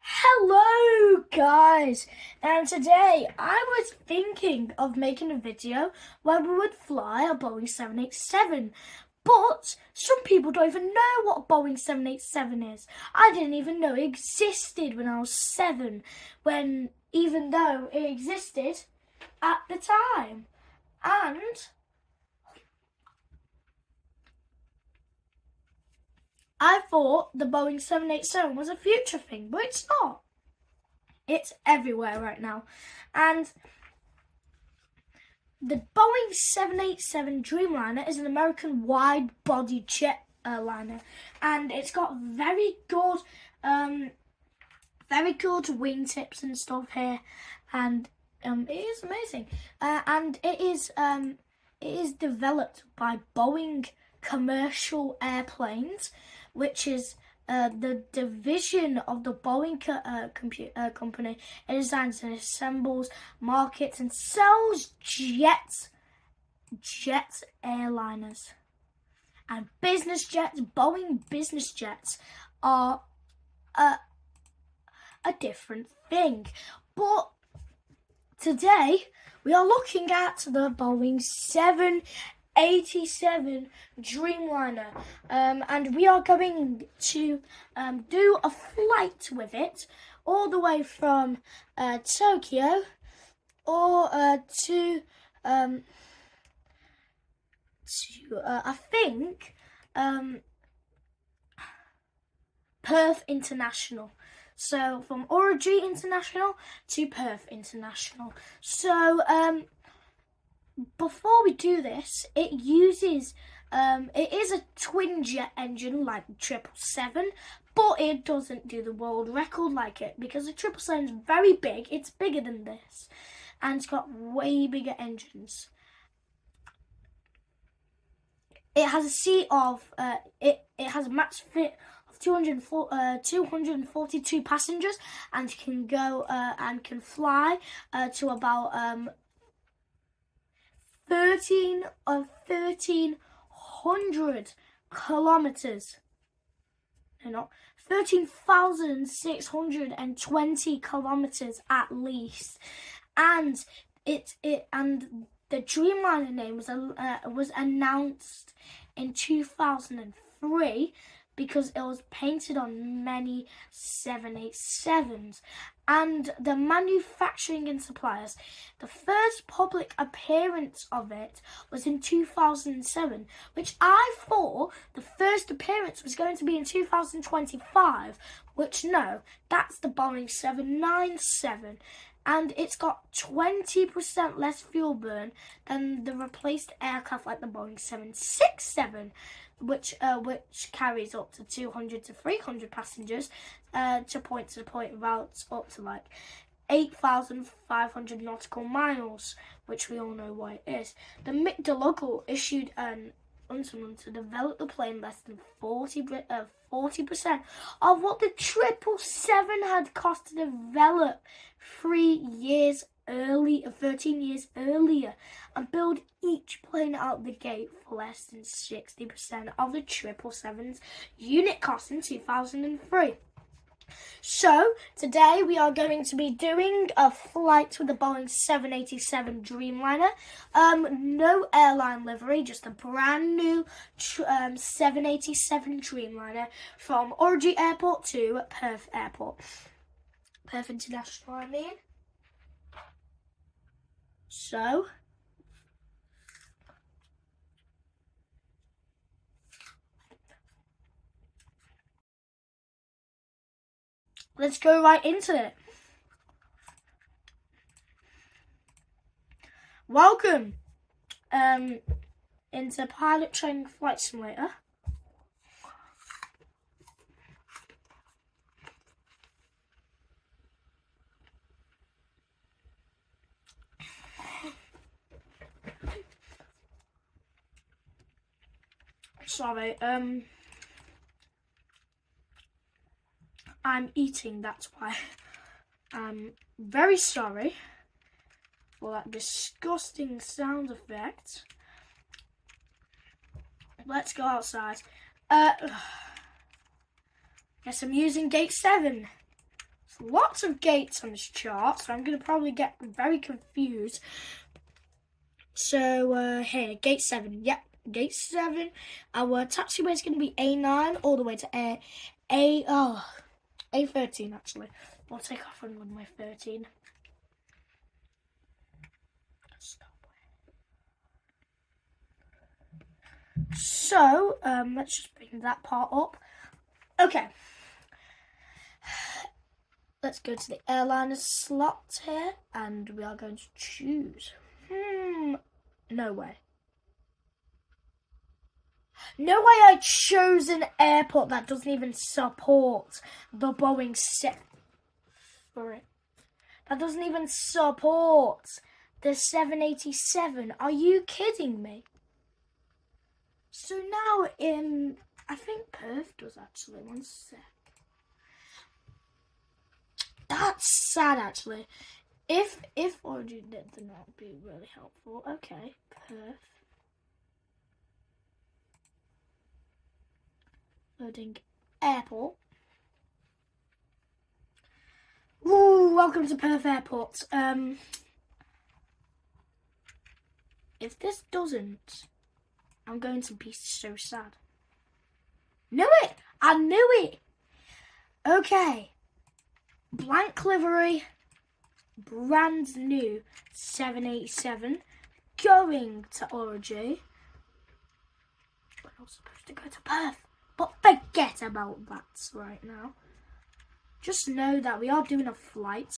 Hello guys, and today I was thinking of making a video where we would fly a Boeing 787, but some people don't even know what a Boeing 787 is. I didn't even know it existed when I was 7, even though it existed at the time. And I thought the Boeing 787 was a future thing, but it's not. It's everywhere right now. And the Boeing 787 Dreamliner is an American wide-body jet liner, and it's got very good wingtips and stuff here, and it is amazing. And it is developed by Boeing Commercial Airplanes, which is the division of the Boeing company. It designs and assembles, markets, and sells jets, airliners, and business jets. Boeing business jets are a different thing, but today we are looking at the Boeing 787 Dreamliner, and we are going to do a flight with it all the way from Tokyo or to I think Perth International. So from Orenji International to Perth International. So before we do this, it uses it is a twin jet engine like the 777, but it doesn't do the world record like it because the 777 is very big. It's bigger than this, and it's got way bigger engines. It has a seat of it has a max fit of 242 passengers, and can go and can fly to about 1,300 kilometers. No, 13,620 kilometers at least, and the Dreamliner name was announced in 2003 because it was painted on many 787s. And the manufacturing and suppliers, the first public appearance of it was in 2007, which I thought the first appearance was going to be in 2025, which no, that's the Boeing 797. And it's got 20% less fuel burn than the replaced aircraft like the Boeing 767, which carries up to 200 to 300 passengers to point routes up to like 8,500 nautical miles, which we all know what it is. The McDonnell issued an ultimatum to develop the plane less than 40% of what the 777 had cost to develop 13 years earlier, and build each plane out the gate for less than 60% of the 777's unit cost in 2003. So, today we are going to be doing a flight with the Boeing 787 Dreamliner. No airline livery, just a brand new 787 Dreamliner from Orenji Airport to Perth Airport. Perth International, I mean. So, let's go right into it. Welcome into Pilot Training Flight Simulator. Sorry, I'm eating, that's why. I'm very sorry for that disgusting sound effect. Let's go outside. Guess I'm using gate 7. lots of gates on this chart, so I'm going to probably get very confused. So, here, gate 7. Yep, gate 7. Our taxiway is going to be A9 all the way to A13, actually. I'll take off on runway 13. So, let's just bring that part up. Okay. Let's go to the airliner slot here, and we are going to choose. No way. No way I chose an airport that doesn't even support the Boeing That doesn't even support the 787. Are you kidding me? So now I think Perth does actually. One sec. That's sad actually. If Origin did, then that would be really helpful. Okay, Perth. Loading airport. Ooh, welcome to Perth Airport. If this doesn't, I'm going to be so sad. Knew it! I knew it! Okay. Blank livery. Brand new 787. Going to Origin. We're not supposed to go to Perth. But forget about that right now. Just know that we are doing a flight.